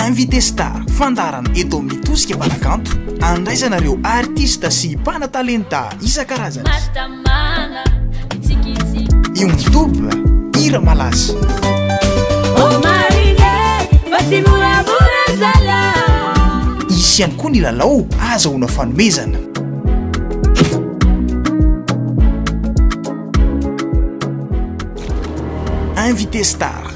Invité Star fandarana eto amin'ny tosika Balakanto andraisanareo artista sy mpanatalenta isan-karazany. Io mitoby hira malaza. Isy ihany koa ny lalao azahoana fanomezana. Invité Star.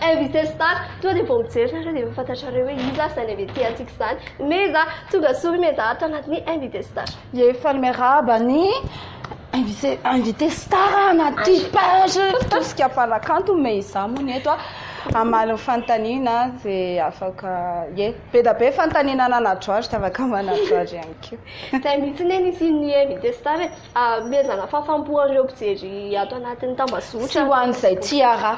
Invité Star, toi des bons tirs, je vais faire ta charrue, Isa, c'est un invité à Tixan, mais ça, tout le sourire, mais ça, t'en as ni Invité Star. J'ai fait le Bani, invité Star, on a 10 pages, tout ce qu'il y a par la cante, mais ça, mon et toi. Amalo fantanina ze afaka ye pedabe fantanina na natroage tavaka manatroage ihany koa. Tay mihitsy neny izy ny Invité Star mezana fafampoareo mpijery ato anatin'ny tambazotra. Tsy ho an'izay tiara.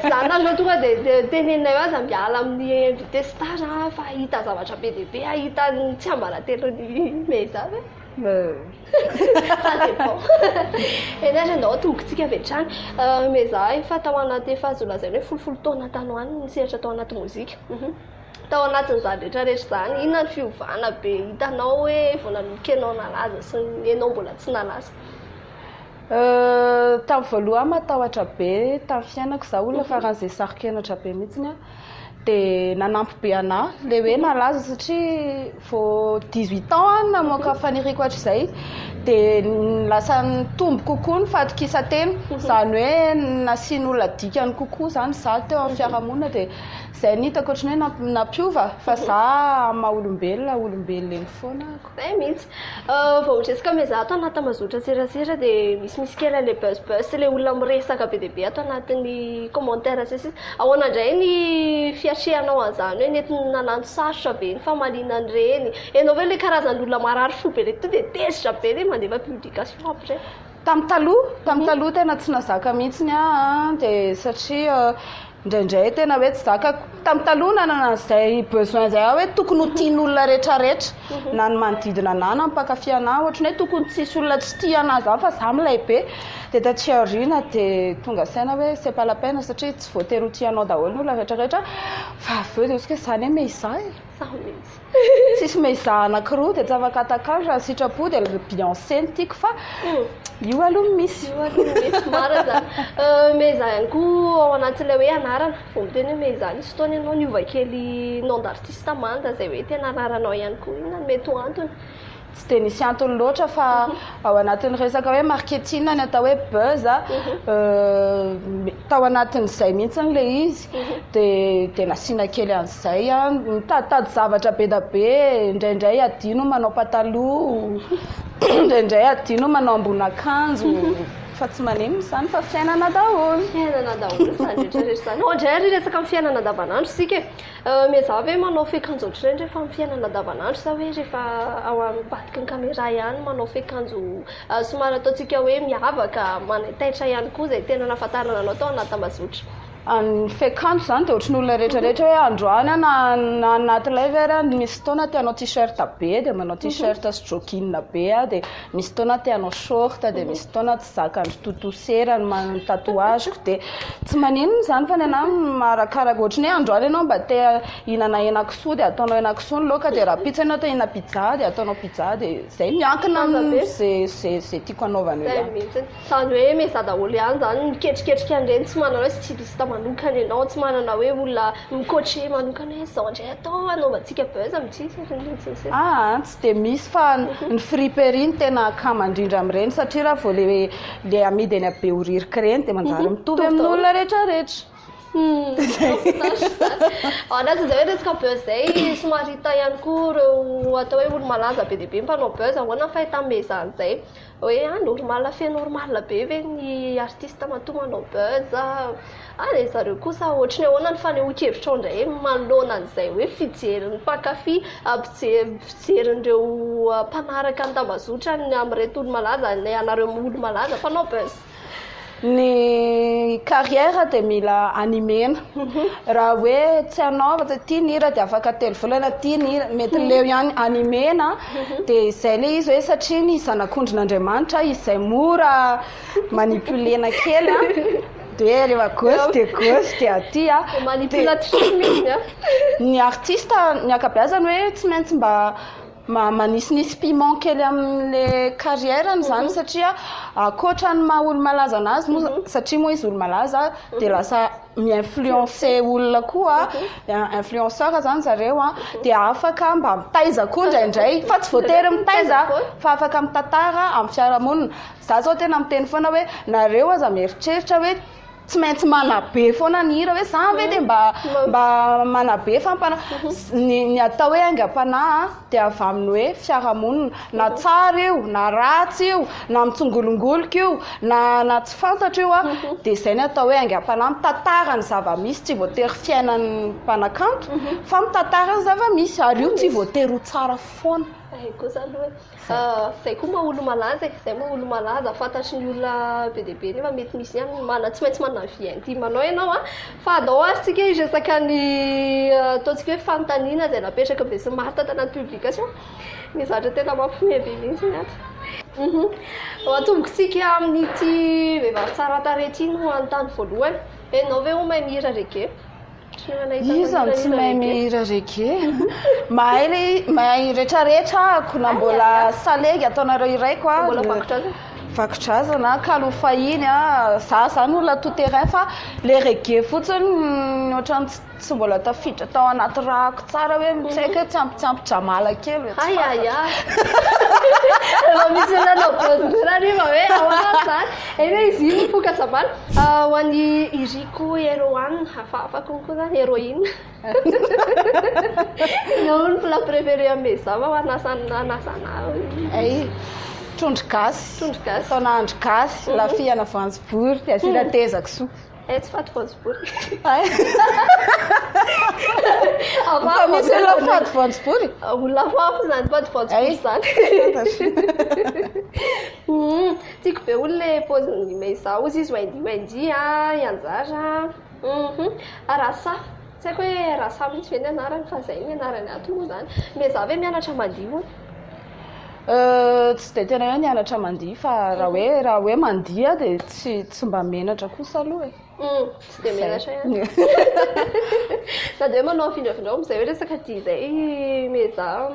Zany aloha tonga dia teneninay aza miala amin'ny Invité Star fa hita zavatra be dia be hita tsy ambalantelon'ny mezana. Ça dépend. Et là, j'ai d'autres trucs qui avaient changé. Mais ça, il faut avoir un téléphone sur la zone. Il faut tourner à Taïwan, si j'ai tourné à musique. Taïwan a tous les gens. Il n'a plus fan à payer. Il a noué, il faut la kenon à la zone. Il n'a pas la tsinalas. Tamin'ny voalohany matahotra be tamin'ny fiainako zaho olona fa raha izay saro-kenatra be mihitsiny a dia nanampy be anahy le hoe nalaza satria vao 18 ans namoaka faniriako hatrizay dia lasa nitombo kokoa ny fadokisa-teny izany hoe nasiany olona dikany kokoa izany izaho teo amin'ny fiarahamonina dia izay nitako ohatrany hoe nampiova fa izaho maha-olombelona eny foana ako. Mihitsy vao resaka me za ato anaty mazotra serasera dia misy kely le buzz le olona miresaka be dia be ato anatin'ny commentaire sisy ahoana indray ny fiatrehanao an'izany hoe nety nanano sarotra be ny famalinany reny ianao hoe le karazan'olona marary fo be le to dia tezitra be le mandefa publication après. Tamin'ny taloha tena tsy nazaka mihitsiny dia satria indraindray tena hoe tsy zaka tamin'ny taloha nanana izay besoin zay hoe tokony ho tian'olona rehetrarehetra na ny manodidina anahy na mpankafy anahy ohatrany hoe tokony tsisy olona tsy tia anahy zany fa za milay be dia taty aoriana dia tonga saina hoe c'est pas la peine satria tsy voatery ho tianao daholo ny olona rehetrarehetra fa avy eo dia oska izany hoe meiza tsisy meiza anankiroa dia tsy afaka atakalo raha sitrapo dia Beyoncé no tiako fa io aloha misy mara zany meza ihany koa ao anatin'ilay hoe anarana vao miteny hoe meza nisy fotoana ianao niova kely nom d'artiste manda zay hoe tena anaranao ihany koa inona no mety ho antony. tsy de nisy antony loatra fa ao anatin'ny resaka hoe marketing ny atao hoe buzz tao anatin'izay mihitsy le izy de nasiana kely an'izay mitaditady zavatra be da be indraindray adino manao pataloha indraindray adino manao ambonin'akanjo fa tsy manino zany fa fiainana daholo zany rehetrarehetra zany ndray resaka amin'ny fiainana andavanandro sika mezava hoe manao fekanjo ohatr'ireny rehefa amin'ny fiainana andavanandro sa hoe rehefa ao ambadiky ny caméra ihany manao fekanjo somary ataontsika hoe miavaka manataitra ihany koa zay tena nahafantarana anao tao anaty tambazotra ny fekanjo zany de ohatry ny olona rehetrarehetra hoe androany na anaty live misy fotoana tianao t-shirt be de manao t-shirt sy jogging be de misy fotoana tianao short de misy fotoana tsy zakany totosera ny manao tatouage de tsy maninona zany fa ny anahy marakaraka ohatry ny hoe androany ianao mba te hihinana henakisoa de ataonao henakisoa ny laoka de raha pizza ianao te hihina pizza de ataonao pizza de zay miankina zay tiako anaovana io mihitsy zany hoe meza daholo ihany zany miketriketrika an'ireny tsy manana hoe styliste manokana ianao tsy manana hoe olona mikoache manokana hoe zao ndray atao anaovantsika buzz mitsisy tsy de misy fa ny friperie tena kama indrindra amin'ireny satria raha vao le amidy eny abe horirika ireny de manjary mitovy amin'ny olona rehetrarehetra anazy zay hoe resaka buzz zay somary hita ihany koa reo atao hoe olo malaza be deabe mpanao buzz ahoana fahita-mezan'izay hoe normal fe normal be ve ny artiste matoa manao buzz ary zareo kosa ohatry ny ahoana ny fanehoan-kevitra indray manoloana an'izay hoe fijeriny mpankafy fijerin'ireo mpanaraka ny tambazotra ny amin'ireto olo malaza ny anareo olo malaza mpanao buzz ny carrière de mila animena raha hoe tsy anaova tia ny hira de afaka telo volana tia ny hira mety leo ihany animena de zay le izy hoe satria ny zanak'ondrin'Andriamanitra izay mora manipulena kely de rehefa gauche de aty manipulatrice ny artiste ny akabeazany hoe tsy maintsy mba manisinisy piment kely amin'le carrière zany satria akoatra ny maha olo malaza anazy satria moa izy olo malaza de lasa mi-influencer olona koa influenceur zany zareo de afaka mba mitaiza koa indraindray fa tsy voatery mitaiza fa afaka mitantara amin'ny fiarahamonina za zao tena miteny foana hoe nareo aza mieritreritra hoe tsy maintsy manabe foana ny hira hoe za ve de mba manabe fa ny atao hoe aingam-panahy de avy amin'ny hoe fiarahamonina na tsara io na ratsy io na mitsongolongoloka io na tsy fantatra io de zay ny atao hoe aingam-panahy mitantara ny zava-misy tsy voatery fiainan'ny mpanakanto fa mitantara ny zava-misy ary io tsy voatery ho tsara foana koa zany hoe zay koa maha olo malaza zay maha olo malaza fantatry ny olona be dia be nefa mety misy ihany tsy maintsy manana vianty manao ianao fa adao ary tsika izy resaka ny ataontsika hoe fanontaniana zay napetraka be sy marita tanaty publication mizatra tena mampiomehy be mihitsy ny atombokitsika amin'ity vehivavy tsara tarehy no anontany voalohany enao ve ho mahay mihira reggae iza tsy mahay mihira reggae mahay rehetrarehetra ako na mbola salegy ataonareo iraiko vakotrazana kalofahiny za zany olona tout terrain fa le reggae fotsiny ohatrany tsy mbola tafiditra tao anaty rahako tsara hoe mitsaika tsiampy jamala kely misy nanao bozraha nefa hoe ahoana zany hoe izy iny foka jamala ho an'ny Iriko héroine afaka koa zany héroïne ino ny plat préféré amezava ho anasana trondro gasy atao nahandro gasy lafihana voanjobory de asina tezako soa tsy faty voanjobory fa misy olona faty voanjobory olona fafy zany faty voanjobory zany tiako be olona le paoziny mezao izy maindy ianjara arasa tsy haiko hoe rasa mihitsy ve ny anarany fa zay ny anarany ato moa zany mezava hoe mianatra mandio tsy de tena hoe nianatra mandia fa raha hoe mandia de tsy mba menatra kosa aloha tsy de menatra ihany na de hoe manao findrafindrao am'izay hoe resaka dia zay meza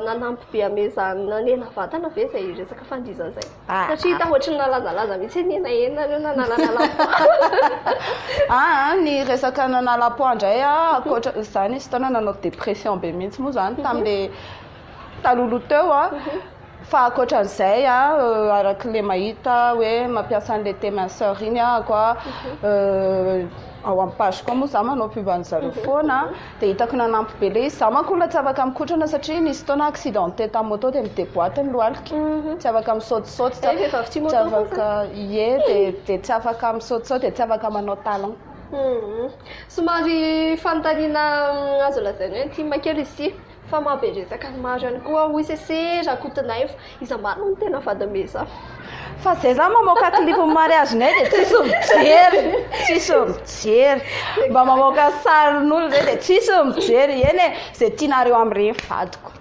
nanampy be amezana nena vatana ve zay resaka fandizan'izay satria hita ohatry ny nalazalaza mihitsy nenaena reo nananalapo ny resaka nanalapo andray akoatra zany izy taona nanao dépression be mihitsy moa zany tam'le taloloha teo a fa akoatran'izay a arak'le mahita hoe mampiasa an'le téminceur iny ahako a ao amin'ny page koa moa za manao pub an'zareo foana dia hitako nanampy be le izy za manko olona tsy afaka mikotrana satria nisy fotoana accidenté tamin'ny moto dia mideboîte ny lohalika tsy afaka misaotisaoty tsy afaka dia tsy afaka misaotisaoty dia tsy afaka manao talon somary fanontaniana azo lazaina hoe tia makely izy fa mahaberesaka ny maro ihany koa hoy sesera kotonay izamarina no tena vadameza fa zay za mamoaka clip mariagenay dia tsisy mijery mba mamoaka sarin'olo zay dia tsisy mijery eny e zay tianareo amin'ireny vadiko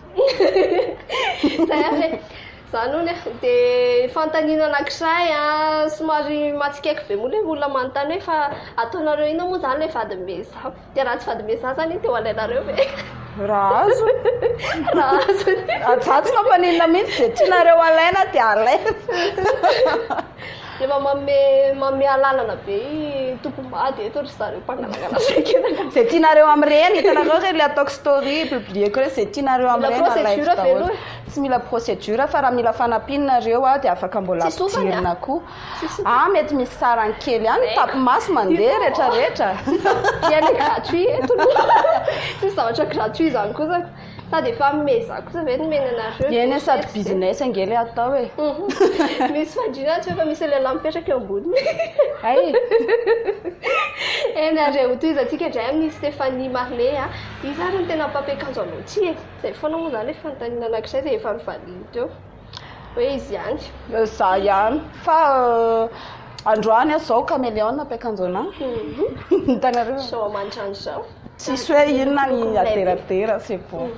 zany hono dia fanontaniana anankiray somary matsikaiky be moa le olona manontany hoe fa ataonareo ina moa zany le vadimeza dia raha tsy vadimeza zany dia ho alainareo ve raha azo za tsy mampaninona mihitsy zay tianareo alaina dia alaina efa mame alalana be tompom-bady eto ry zareo mpangalagala saikena zay tianareo amin'ireny hitanareo re le ataoko story publieko re zay tianareo amin'ireny alaiko daholo tsy mila procédure fa raha mila fanampinareo a dia afaka mbola ampidirina koa mety misy sarany kely any tapimaso mandeha rehetrarehetra diany gratuit eto tsy zavatra gratuit zany kosa sady efa meza kosa ve nomenanareo eny sady business angely atao e misy fandrina tsy efa misy lehilahy mipetraka eo amboniny ay eny areo toy izy atsika indray amin'ny Stéphanie Marley izy ary no tena mpampiakanjo anao tsy e zay foana moa zany hoe fanontaniana anankiray zay efa nivaliny teo hoe izy ihany za ihany fa androany zao caméléon nampiakanjo anahy hitanareo sao amantrany zao tsisy hoe inona ny ateratera c'est bon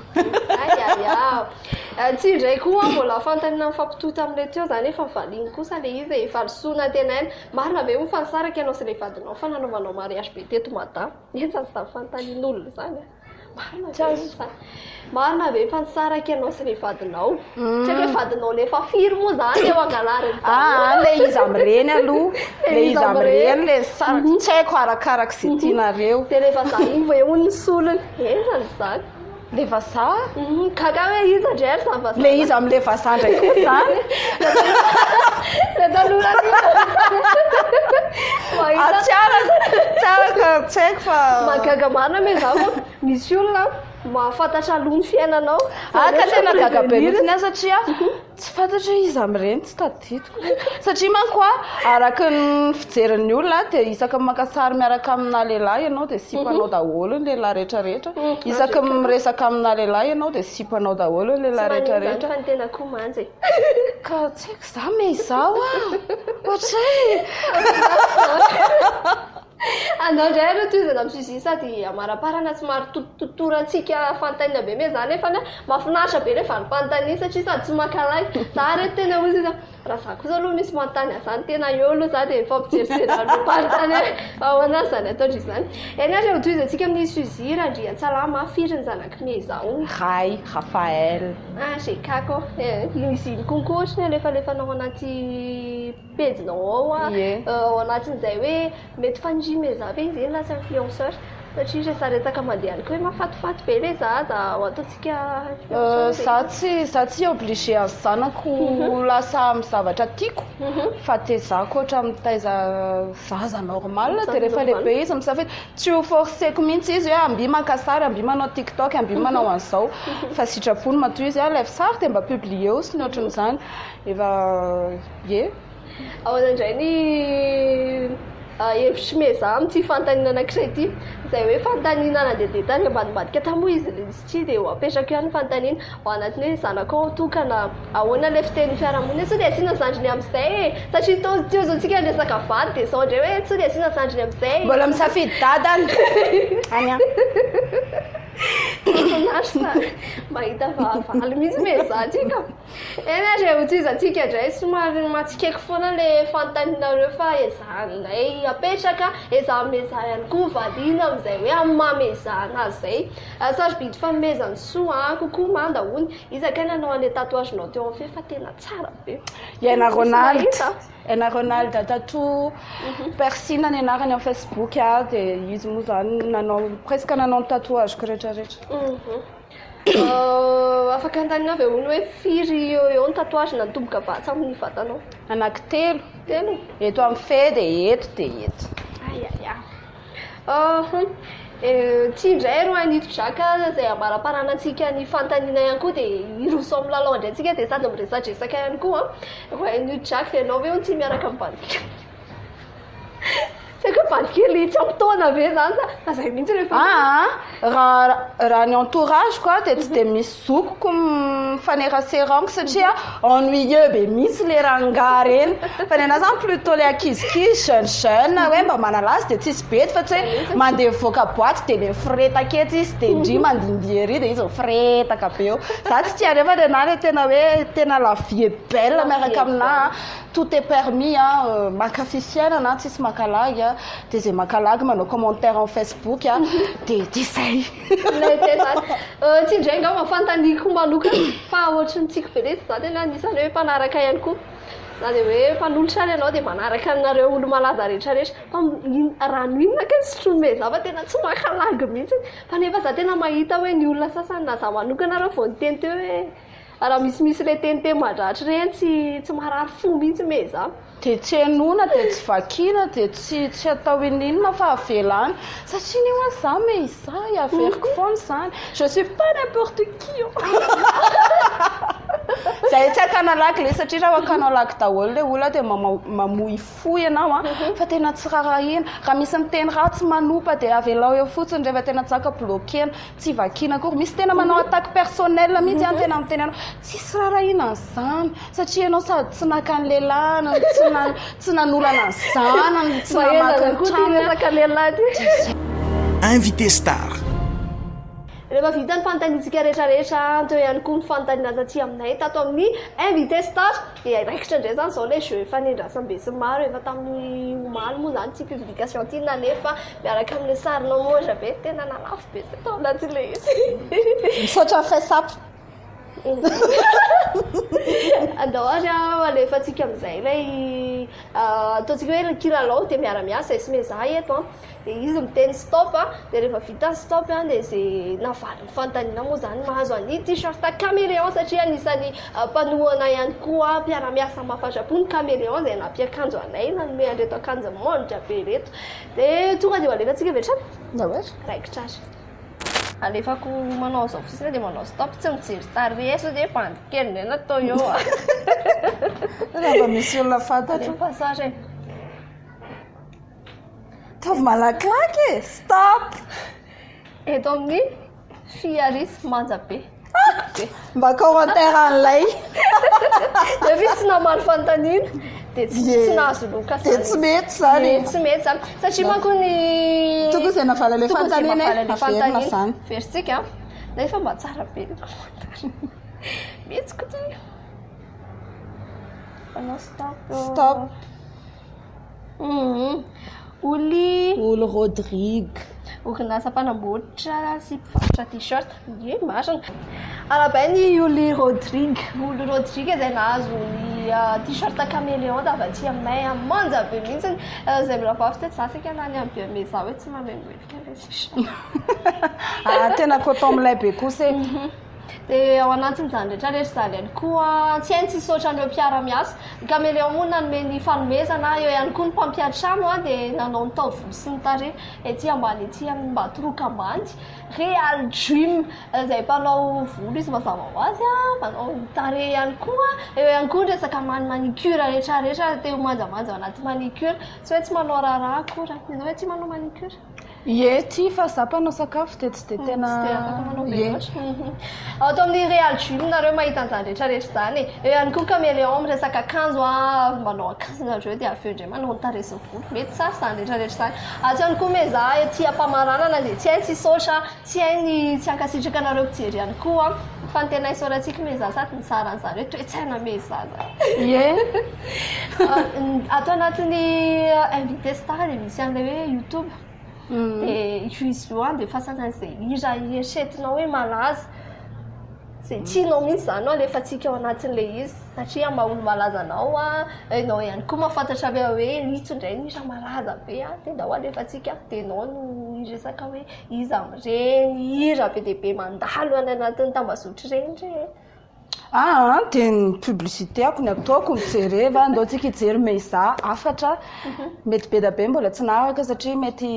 tsy indray koa mbola fanontaniana mifampitota amin'ilay teo zany efa mivaliny kosa le izy efa risoana tena eny marina be moa fa nisaraka ianao sy le vadinao fa nanaovanao mariage be teto madama eny zany sy fanontanian'olona zany marina be fa nisaraka ianao sy le vadinao tsy hoe vadinao le efa firy moa zany eo angalariny le izy amin'ireny aloha le izy amin'ireny le saraka tsy haiko arakaraka izay tianareo dia rehefa za iny vo eo ny solony eny zany zany le vazaha kaka hoe izy andrery zany vazaha le izy amin'le vazaha ndraiky koa zany le taloha tsy haiko fa magaga marina me za fa misy olona mahafantatra aloha ny fiainanao ka tena gaga be mihitsiny satria tsy fantatra izy amin'ireny tsy tadidiko satria manko araka ny fijerin'ny olona dia isaka makasary miaraka amina lehilahy ianao dia sipanao daholo ny lehilahy rehetrarehetra isaka miresaka amina lehilahy ianao dia sipanao daholo ny lehilahy rehetrarehetra fa ny tena koa manjy ka tsy haiko za me izao ohatray andao indray areo toy izana misy sady amaraparana tsy maro totorantsika fanontaniana be me zany efa mahafinaritra be le vanimpanotania satria sady tsy makalay za reto tena ozy izy raha za kosa aloha misy manontany azany tena eo aloha za dia fampijeriserinanompanontany ahoana zany ataotry izany eny areo toy izy atsika amin'ny Suzy Randriantsalama firy ny zanaky me izao Ray Raphaël zekako izy iny konko ohatrany alefanao anaty pejinao ao anatin'izay hoe mety fanindrimy za ve izy eny lasa influenceur satria resaresaka mandeha any koa hoe mafatifaty be le za ataontsika za tsy obligé azy zanako lasa amin'ny zavatra tiako fa te zako ohatra mitaiza zaza normal dia rehefa lehibe izy misafidy tsy ho forceko mihitsy izy hoe amby makasary amby manao tiktok amby manao an'izao fa sitrapony matoy izy lef sary dia mba publié o sy ny ohatran'izany efa ahoana indray ny hevitry meza amin'ity fanontaniana anankiray ity izay hoe fanontaniana nandeha tany ambadimbadika tamoa izy tsy dia ho apetraka ihany fanontaniana ao anatiny hoe zanako tokana ahoana le fiteny fiarahamonina tsy dia asiana zandriny amin'izay satria teo zao tsika resaka vady dia sao indray hoe tsy dia asiana zandriny amin'izay mbola misafidy dadany any mahita vavaly misy mezatsika eny areo toy izy atsika indray somary matsikaiky foana le fanontanianareo fa ezanay apetraka ezah meza ihany koa valiana amin'izay hoe amin'ny mamezana azy zay sarobidy famezany soa kokoa mandahony izakany anao an'le tatouagenao teo amin'ny fe fa tena tsara be Ena Ronald tatou persina ny anarany amin'ny Facebook dia izy moa zany presque nanao tatouage rehetrarehetra afaka antanina avy ony hoe firy eo ny tatouage natomboka vatsy amin'ny vatanao? Anankitelo. Telo? Eto amin'ny fe dia eto dia eto. Aiaia. Tsy indray ro anito draka izay ambaraparanantsika ny fantaniana ihany koa dia iroso amin'ny lalao andraintsika dia sady miresadresaka ihany koa ro anito draka dia ianao ve ho tsy miaraka amin'ny bandika? Tsy haiko bandikely tsy ampitaona ve zany sa zay mihitsy rehefa raha ny entourage koa dia tsy dia misy zokoko mifaneraseragniko satria ennuyeux be mihitsy le rangaha reny fa ny anahy zany plutôt le ankizikizy jeune hoe mba manalazy dia tsisy bety fa tsy hoe mandeha mivoaka boaty dia le firetaka etsy izy dia indri mandindia ery dia izy firetaka be eo za tsy tia rehefa dia na le tena hoe tena la vie est belle miaraka aminahy tout est permis mankafy fiainana tsisy makalagy dia zay makalagy manao commentaire en Facebook dia zay tsy indray nga mafantaniko manokana fa ohatrany tsiko be le za tena anisany hoe mpanaraka ihany koa na dia hoe mpanolotra any ianao dia manaraka anareo olo malaza rehetrarehetra fa rano inona ka sy trome za fa tena tsy makalagy mihitsy fa nefa za tena mahita hoe ny olona sasany na za manokana raha vao niteny teo hoe raha misimisy le tenite madratra reny tsy marary fo mihitsy me za dia tsy henona dia tsy vakiana dia tsy atao ininona fa avelany satria ny hoa za me iza averiko foana zany je suis pas n'importe qui zay tsy akanalaky le satria raha akanalaky daholo le olona dia mamoy fo ianao fa tena tsy rarahina raha misy miteny ratsy manopa dia avelao eo fotsiny rehefa tena tsaka bloquena tsy vakiana akory misy tena manao attaque personnelle mihitsy tena miteny anao tsisy rarahina an'izany satria ianao sady tsy nakan'ny lelahna tsy nanolana ny zanany tsy namaky Invité star. rehefa vita ny fantanintsika rehetrarehetra teo ihany koa ny fantanina taty aminay tato amin'ny invité star dia raikitra indray zany izao le jeu fanendrasam-be sy maro efa tamin'ny omaly moa zany tsy publication ty nanefa miaraka amin'le sarinao moja be tena nalafo be tao anatin'le izy misaotra faisapy andao ary alefa antsika amin'izay ilay ataontsika hoe kilalao dia miara-miasa sy meza eto dia izy miteny stop dia rehefa vita ny stop dia izay navaly fantanina moa zany mahazo any t-shirt caméléon satria anisany mpanohana ihany koa mpiara-miasa mahafatrapo ny caméléon izay nampiakanjo anay nanome andreto akanjo monja be reto dia tonga dia alefa antsika vetrany raikitra ary alefako manao zao fotsiny dia manao stop tsy mijery tareso dia bandikely ndray natao eo raha misy olona fantatra passage taovy malakilaky stop eto amin'ny fiarisy manja be mba commentaire an'ilay dia vitsy tsy namaly fantanina dia tsy nahazo loka dia tsy mety zany tsy mety zany satria manko ny toko izay navala le fantanina averina zany veritsika nefa mba tsara be metsiko ty manao stop olo Rodrigue orinasa mpanamboatra sy mpivarotra t-shirt ye marina arabay ny olo Rodrigue izay nahazo ny t-shirt caméléon davatry aminay manja be mihitsy izay miravavy tety zasika na ny amin'ny bemeza hoe tsy mamenoelika le t-shirt tena coton amin'ilay be kosa dia ao anatin'izany rehetrarehetra zany ihany koa tsy hainy tsisy ohatran'ireo mpiara-miasa ny caméléon moa nanome ny fanomezana eo ihany koa ny mpampiatrano dia nanao ny taovolo sy ny tarehy ety ambany ety amin'ny Mbatoroka ambany Real Dream izay mpanao volo izy mazava ho azy manao ny tarehy ihany koa eo ihany koa ny resaka manicure rehetrarehetra teo manjamanja anaty manicure tsy hoe tsy manao raharaha akory izy hoe tsy manao manicure ye ty fa za mpanao sakafo dia tsy dia tena atao amin'ny Real Dream nareo mahita an'izany rehetrarehetra zany eo ihany koa caméléon miresaka akanjo manao akanjo nareo dia avy eo indray manao ny tarehy sy ny volo mety tsara zany rehetrarehetra zany atsy ihany koa meza ety ampamaranana dia tsy hainy tsisotra tsy hainy tsy ankasitraka nareo mpijery ihany koa fa ny tena isaorantsika meza sady ny saran'izany hoe toetsaina meza ye atao anatin'ny invité star dia misy an'ilay hoe YouTube dia izy io dia fasan'izay hira ieritreretinao hoe malaza izay tianao mihitsy zany alefa antsika ao anatin'ilay izy satria mba olo malaza anao ianao ihany koa mahafantatra hoe ito indray ny hira malaza be dia ndao alefa antsika dia ianao no ny resaka hoe izy amin'ireny hira be dia be mandalo any anatin'ny tambazotra ireny re dia ny publicité ako ny ataoko mijereva andao tsika hijery meza afatra mety be da be mbola tsy naharaka satria mety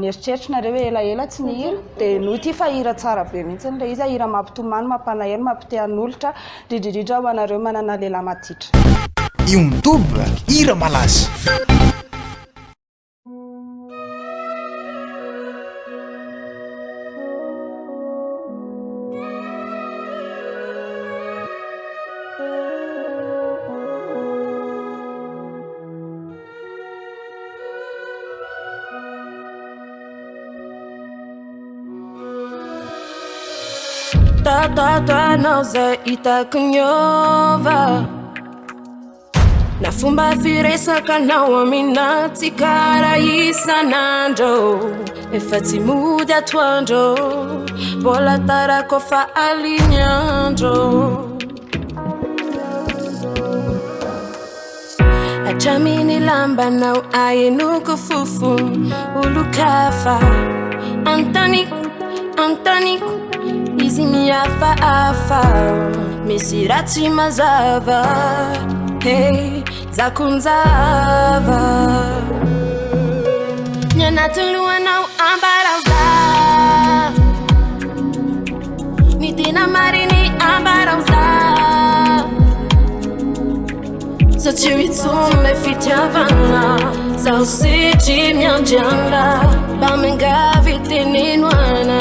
nieritreritrinareo hoe elaela tsy nihira dia no ity fa hira tsara be mihitsy ilay izy hira mampitomany mampalahelo mampitehan'olotra indrindrindrindra ho anareo manana lehilahy matitra YouTube hira malaza Tatanao zay hitako niova na fomba firesakanao aminazy karaha isan'andro efa tsy mody atoandro mbola tarako fa aliniandro atraminy lambanao ahenoko fofo olo-kafa antaniko izy mihafahafa misy ratsy mazava hey zakonjava ny anatin'ny lohanao ambaraoza ny tena mariny ambaraoza satria itsony le fitiavana zaho setry miandriana mba mangavy tenenoana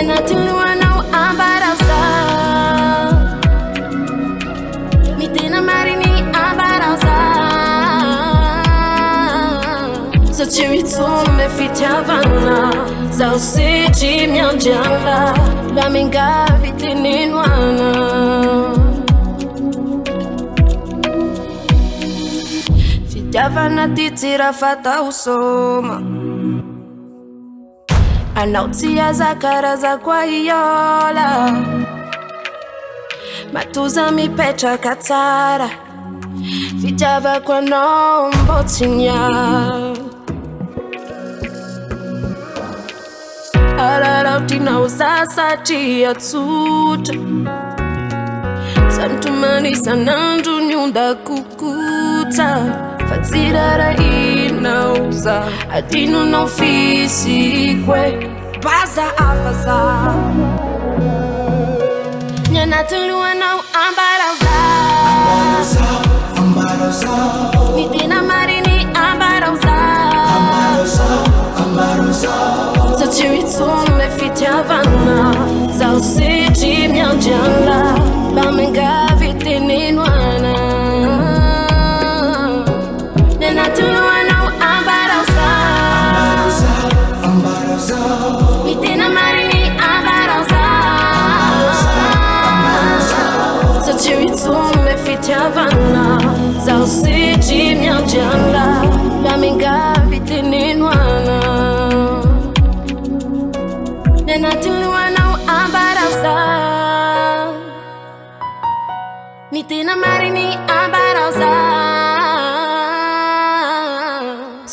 anatin'ny lohanao ambaraoza ny tena mariny ambaraoza satria itsony le fitiavana zaho setry miandriana mba mangavy tenenoana fitiavana ty tsy raha fatao soma anao tsy azakarazako ahiola matoza mipetraka tsara fitiavako anao mbô tsy niay araraotrinao za satria tsotra santomany isan'andro ny ondakokotsa fa tsy rarahinao za adinonao fisiko e baza afaza ny anatin'ny lohanao ambaraoza ny tena mariny ambaraoza satria itsony le fitiavana zaho setry miandriana mba mangavy tenenoana ny anatin'ny lohanao ambaraoza ny tena mariny ambaraoza satria itsony le fitiavana zaho setry miandriana mba mangavy tenenoana ny anatin'ny lohanao ambaraoza ny tena mariny ambaraoza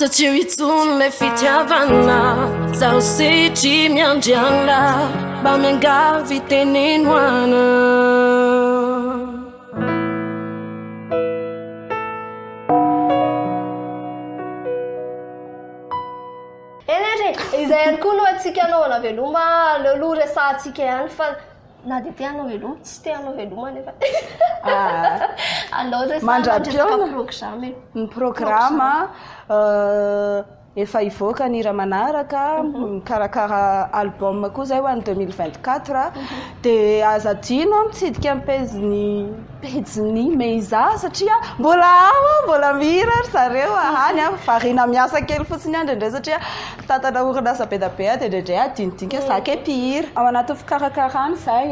satria itsony le fitiavana zaho setry miandriana mba mangavy tenenoana izay ihany koa aloha antsika anaovana veloma aloha resahantsika ihany fa na dia te hanao veloma tsy te hanao veloma nefa anao resaka programe ny programa efa ivoaka ny hira manaraka mikarakara album koa zay ho an'ny 2024 dia aza adino mitsidika pejiny meza satria mbola mbola mihira zareo ahany varina miasa kely fotsiny andrindray satria tatana orinasa be da be dia indraindray adinidinika zaka mpihira ao anaty fikarakarany zay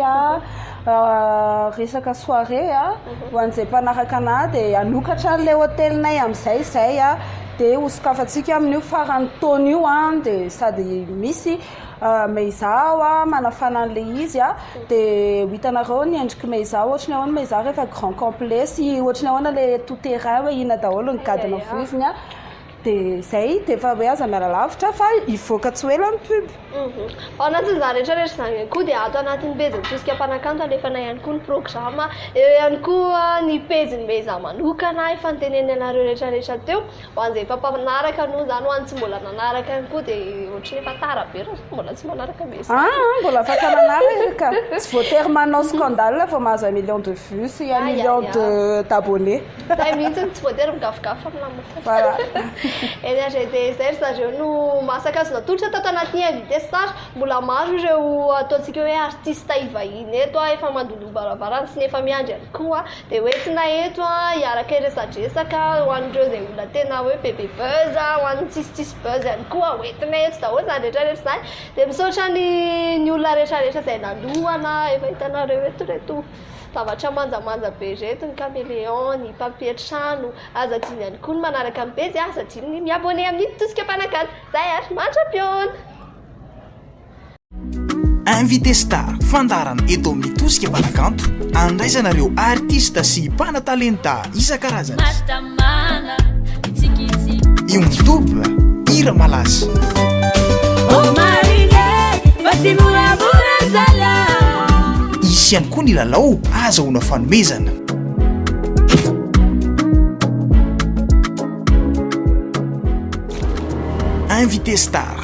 resaka soirée ho an'izay mpanaraka anahy dia anokatra an'ilay hotelinay amin'izay zay dia hosokafantsika amin'io farany taona io dia sady misy meizao manafana an'ilay izy dia hitanareo ny endriky meizao ohatrany ahoana meizao rehefa grand complet sy ohatrany ahoana le tout terrain hoe ina daholo ny gadina vovony dia zay dia efa hoe aza miara-lavitra fa ivoaka tsy ho ela ny pub. Ao anatin'izany rehetrarehetra izany ihany koa dia ato anatin'ny pejy mitosika mpanakanto alefana ihany koa ny programa, eo ihany koa ny pejy meza manokana efa niteneny anareo rehetrarehetra teo ho an'izay efa mpanaraka no zany ho an'ny tsy mbola nanaraka ihany koa dia ohatrany efa tara be raha mbola tsy manaraka meza. Mbola afaka manaraka tsy voatery manao scandale fa mahazo 1 million de vues sy 1 million d'abonnés. Zay mihitsy tsy voatery migafogafa amin'ny Voilà. eny azay dia zay ry zareo no masaka azo natolotra tato anatin'ny invité star, mbola maro ireo ataontsika hoe artiste ivahiny eto efa mandolo barabarany sy nefa miandry ihany koa dia hoentina eto hiaraka iresadresaka ho an'ireo izay olona tena hoe bebe buzz, ho an'ny tsisitsisy buzz ihany koa hoentina eto daholo zany rehetrarehetra zany dia misaotra ny olona rehetrarehetra izay nalohana efa hitanareo eto reto zavatra manjamanja be reto, ny caméléon, ny papier trano, aza diny ihany koa ny manaraka amin'ny pejy, aza diny ny miabone amin'ny tosika mpanakanto. Zay ary mandra-piona. Invité star fandarana eto amin'ny tosika mpanakanto, andraisanareo artista sy mpanatalenta isan-karazany. YouTube Ira Malaza. Isy ihany koa ny lalao azahoana fanomezana. Invité star